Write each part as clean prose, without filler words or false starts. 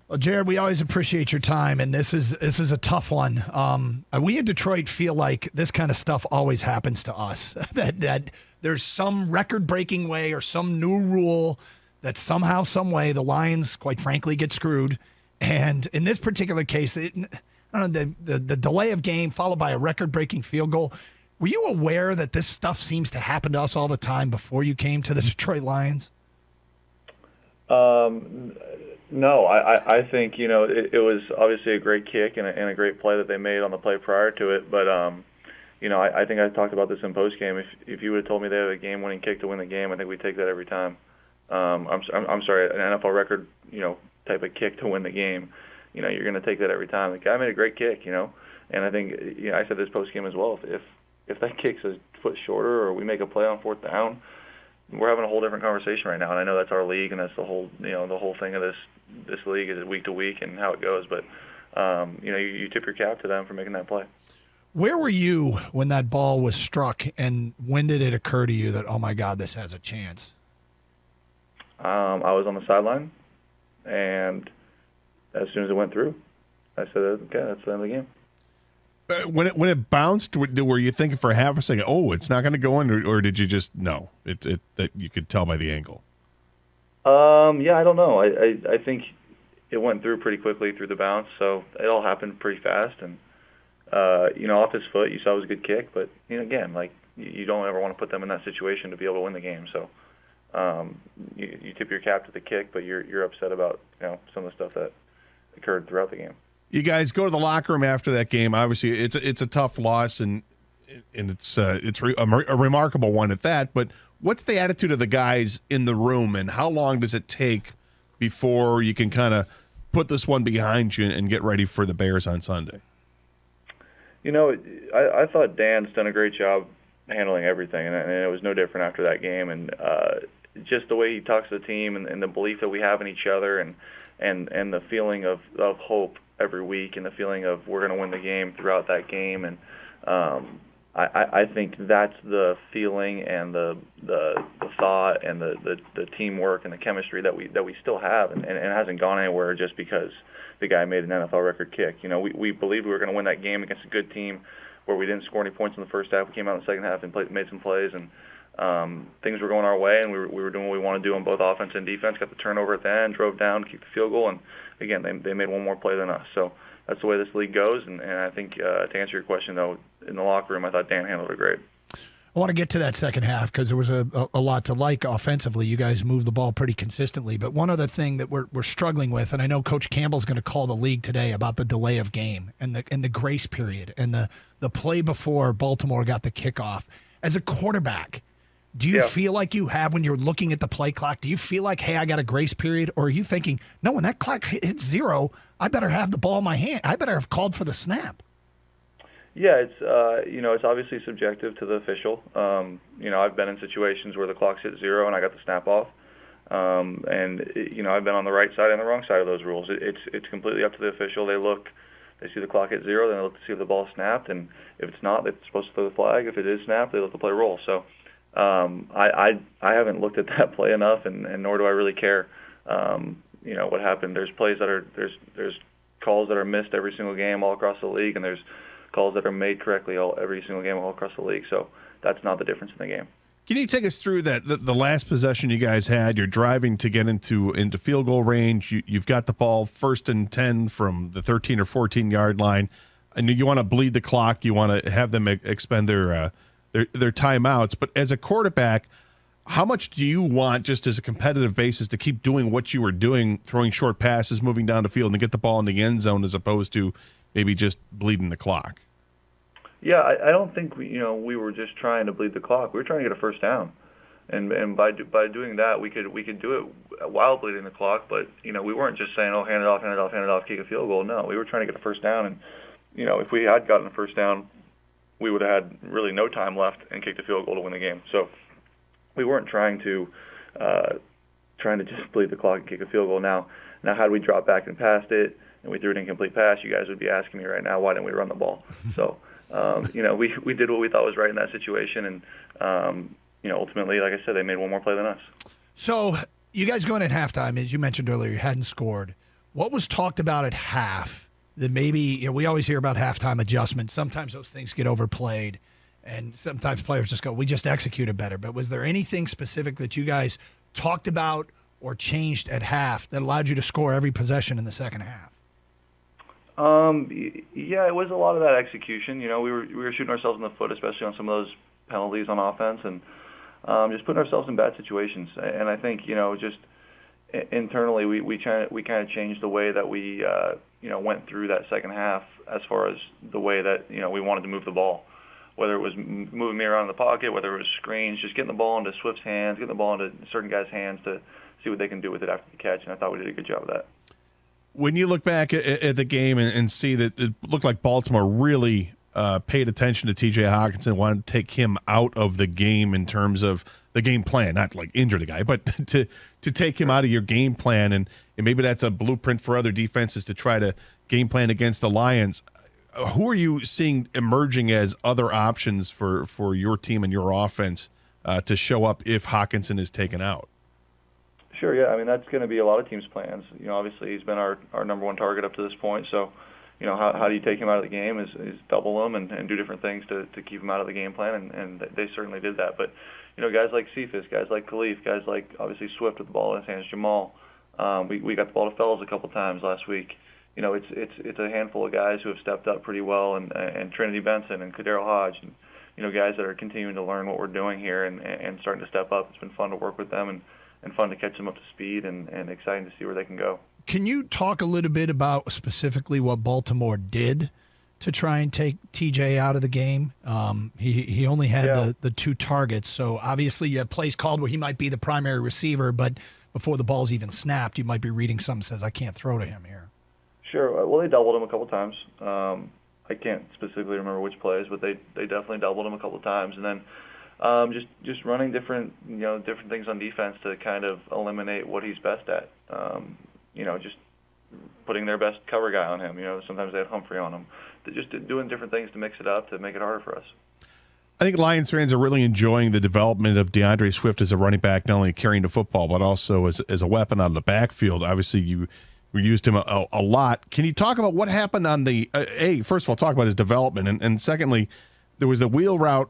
Well, Jared, we always appreciate your time, and this is a tough one. We in Detroit feel like this kind of stuff always happens to us. that there's some record-breaking way or some new rule that somehow, some way, the Lions, quite frankly, get screwed. And in this particular case, I don't know, the delay of game followed by a record-breaking field goal. Were you aware that this stuff seems to happen to us all the time before you came to the Detroit Lions? No, I think, it was obviously a great kick and a great play that they made on the play prior to it. But, I think I talked about this in postgame. If you would have told me they had a game-winning kick to win the game, I think we'd take that every time. I'm sorry, an NFL record, type of kick to win the game. You're going to take that every time. The guy made a great kick, and I think, I said this postgame as well. If that kick's a foot shorter or we make a play on fourth down, we're having a whole different conversation right now, and I know that's our league, and that's the whole, the whole thing of this league is week to week and how it goes. But, you tip your cap to them for making that play. Where were you when that ball was struck, and when did it occur to you that, oh my God, this has a chance? I was on the sideline, and as soon as it went through, I said, okay, that's the end of the game. When it bounced, were you thinking for half a second, oh, it's not going to go in, or did you just know that you could tell by the angle? Yeah, I don't know. I think it went through pretty quickly through the bounce, so it all happened pretty fast. And off his foot, you saw it was a good kick, but again, like you don't ever want to put them in that situation to be able to win the game. So you tip your cap to the kick, but you're upset about some of the stuff that occurred throughout the game. You guys go to the locker room after that game. Obviously, it's a tough loss, and it's a remarkable one at that. But what's the attitude of the guys in the room, and how long does it take before you can kind of put this one behind you and get ready for the Bears on Sunday? I thought Dan's done a great job handling everything, and it was no different after that game. And just the way he talks to the team and the belief that we have in each other and the feeling of hope every week and the feeling of we're going to win the game throughout that game. And I think that's the feeling and the thought and the teamwork and the chemistry that we still have, and it hasn't gone anywhere just because the guy made an NFL record kick. We believed we were going to win that game against a good team where we didn't score any points in the first half. We came out in the second half and made some plays, and things were going our way, and we were doing what we want to do on both offense and defense. Got the turnover at the end, drove down, kicked the field goal, and again, they made one more play than us. So that's the way this league goes, and I think to answer your question, though, in the locker room, I thought Dan handled it great. I want to get to that second half because there was a lot to like offensively. You guys moved the ball pretty consistently. But one other thing that we're struggling with, and I know Coach Campbell's going to call the league today about the delay of game and the grace period and the play before Baltimore got the kickoff. As a quarterback, do you feel like you have, when you're looking at the play clock, do you feel like, hey, I got a grace period? Or are you thinking, no, when that clock hits zero, I better have the ball in my hand. I better have called for the snap. Yeah, it's obviously subjective to the official. I've been in situations where the clock's hit zero and I got the snap off. I've been on the right side and the wrong side of those rules. It's completely up to the official. They see the clock hit zero, then they look to see if the ball snapped, and if it's not, they're supposed to throw the flag. If it is snapped, they let the play roll. So I haven't looked at that play enough, and nor do I really care. What happened. There's plays that are there's calls that are missed every single game all across the league, and there's calls that are made correctly every single game all across the league. So that's not the difference in the game. Can you take us through that? The last possession you guys had, you're driving to get into field goal range. You've got the ball 1st and 10 from the 13 or 14-yard line, and you want to bleed the clock. You want to have them expend their timeouts. But as a quarterback, how much do you want, just as a competitive basis, to keep doing what you were doing, throwing short passes, moving down the field, and get the ball in the end zone, as opposed to maybe just bleeding the clock? Yeah, I don't think we were just trying to bleed the clock. We were trying to get a first down, and by doing that, we could do it while bleeding the clock. But we weren't just saying, oh, hand it off, kick a field goal. No, we were trying to get a first down, and if we had gotten a first down, we would have had really no time left and kicked a field goal to win the game. So we weren't trying to just bleed the clock and kick a field goal. Now had we dropped back and passed it, and we threw an incomplete pass, you guys would be asking me right now, why didn't we run the ball? So. We did what we thought was right in that situation, and ultimately, like I said, they made one more play than us. So you guys going at halftime, as you mentioned earlier, you hadn't scored. What was talked about at half that maybe, we always hear about halftime adjustments. Sometimes those things get overplayed, and sometimes players just go, we just executed better. But was there anything specific that you guys talked about or changed at half that allowed you to score every possession in the second half? Yeah, it was a lot of that execution. We were shooting ourselves in the foot, especially on some of those penalties on offense, and just putting ourselves in bad situations. And I think just internally we kind of changed the way that we went through that second half as far as the way that we wanted to move the ball, whether it was moving me around in the pocket, whether it was screens, just getting the ball into Swift's hands, getting the ball into certain guys' hands to see what they can do with it after the catch. And I thought we did a good job of that. When you look back at the game and see that it looked like Baltimore really paid attention to T.J. Hockenson, wanted to take him out of the game in terms of the game plan, not like injure the guy, but to take him out of your game plan, and maybe that's a blueprint for other defenses to try to game plan against the Lions. Who are you seeing emerging as other options for your team and your offense to show up if Hockenson is taken out? Sure, yeah. I mean, that's going to be a lot of teams' plans. Obviously he's been our number one target up to this point. So, how do you take him out of the game is double him and do different things to keep him out of the game plan, and they certainly did that. But, guys like Cephas, guys like Khalif, guys like obviously Swift with the ball in his hands, Jamal. We got the ball to Fells a couple times last week. It's a handful of guys who have stepped up pretty well, and Trinity Benson and Kadero Hodge, and guys that are continuing to learn what we're doing here and starting to step up. It's been fun to work with them and fun to catch them up to speed and exciting to see where they can go. Can you talk a little bit about specifically what Baltimore did to try and take TJ out of the game? He only had the 2 targets, so obviously you have plays called where he might be the primary receiver, but before the ball's even snapped, you might be reading something that says, I can't throw to him here. Sure. Well, they doubled him a couple times. I can't specifically remember which plays, but they definitely doubled him a couple times, and then just running different things on defense to kind of eliminate what he's best at. Just putting their best cover guy on him. Sometimes they had Humphrey on him. They're just doing different things to mix it up to make it harder for us. I think Lions fans are really enjoying the development of DeAndre Swift as a running back, not only carrying the football, but also as a weapon out of the backfield. Obviously, you used him a lot. Can you talk about what happened on the first of all, talk about his development, and secondly, there was the wheel route.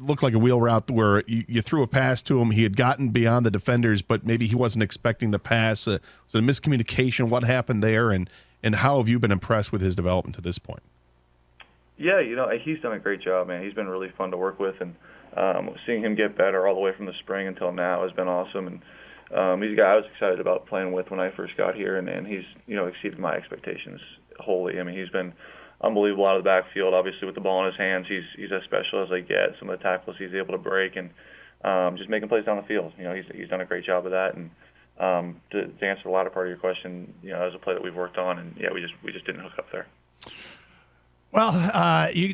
Looked like a wheel route where you threw a pass to him. He had gotten beyond the defenders, but maybe he wasn't expecting the pass. Was it a miscommunication? What happened there, and how have you been impressed with his development to this point? Yeah, he's done a great job, man. He's been really fun to work with, and seeing him get better all the way from the spring until now has been awesome. And he's a guy I was excited about playing with when I first got here, and he's exceeded my expectations wholly. I mean, he's been unbelievable out of the backfield. Obviously, with the ball in his hands, he's as special as they get. Some of the tackles he's able to break, and just making plays down the field. He's done a great job of that. And to answer the latter part of your question, that was a play that we've worked on, and we just didn't hook up there. Well,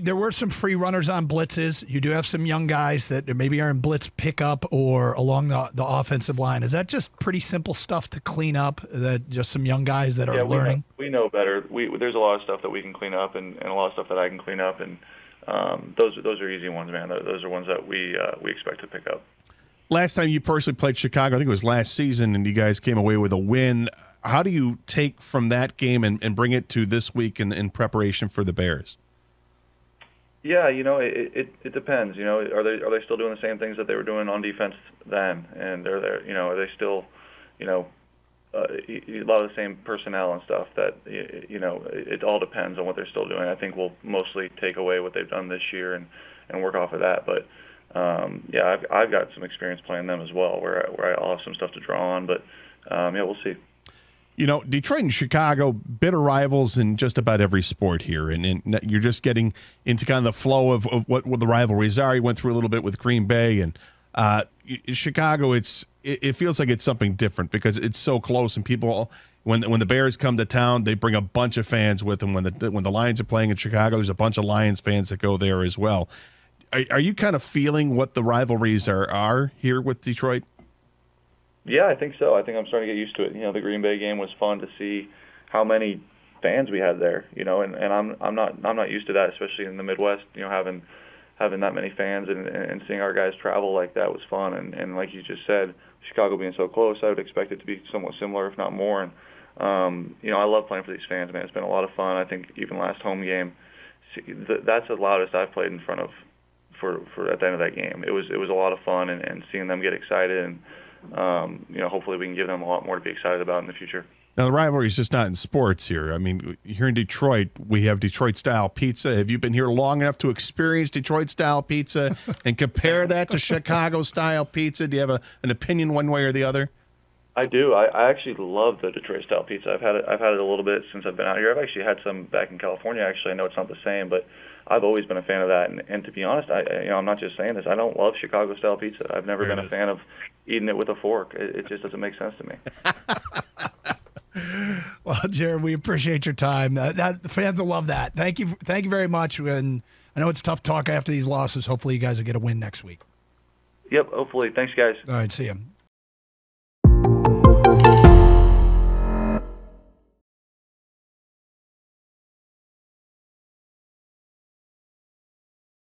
there were some free runners on blitzes. You do have some young guys that maybe are in blitz pickup or along the offensive line. Is that just pretty simple stuff to clean up, that just some young guys that are learning? We know better. There's a lot of stuff that we can clean up and a lot of stuff that I can clean up, and those are easy ones, man. Those are ones that we expect to pick up. Last time you personally played Chicago, I think it was last season, and you guys came away with a win. How do you take from that game and bring it to this week in preparation for the Bears? Yeah, it depends. Are they still doing the same things that they were doing on defense then? And are they still, a lot of the same personnel and stuff that, it all depends on what they're still doing. I think we'll mostly take away what they've done this year and work off of that. But, I've got some experience playing them as well where I'll have some stuff to draw on. But, we'll see. Detroit and Chicago, bitter rivals in just about every sport here, and you're just getting into kind of the flow of what the rivalries are. You went through a little bit with Green Bay, and Chicago, it feels like it's something different because it's so close, and people, when the Bears come to town, they bring a bunch of fans with them. When the Lions are playing in Chicago, there's a bunch of Lions fans that go there as well. Are you kind of feeling what the rivalries are here with Detroit? Yeah, I think so. I think I'm starting to get used to it. The Green Bay game was fun to see how many fans we had there. And I'm not used to that, especially in the Midwest. Having that many fans and seeing our guys travel like that was fun. And like you just said, Chicago being so close, I would expect it to be somewhat similar, if not more. And I love playing for these fans, man. It's been a lot of fun. I think even last home game, that's the loudest I've played in front of for at the end of that game. It was a lot of fun, and seeing them get excited, and hopefully we can give them a lot more to be excited about in the future. Now, the rivalry is just not in sports here. I mean, here in Detroit, we have Detroit-style pizza. Have you been here long enough to experience Detroit-style pizza and compare that to Chicago-style pizza? Do you have an opinion one way or the other? I do. I actually love the Detroit-style pizza. I've had it a little bit since I've been out here. I've actually had some back in California. Actually, I know it's not the same, but I've always been a fan of that. And to be honest, I'm not just saying this. I don't love Chicago-style pizza. I've never been a fan of eating it with a fork. It just doesn't make sense to me. Well, Jared, we appreciate your time. The fans will love that. Thank you very much. And I know it's tough talk after these losses. Hopefully, you guys will get a win next week. Yep, hopefully. Thanks, guys. All right, see you.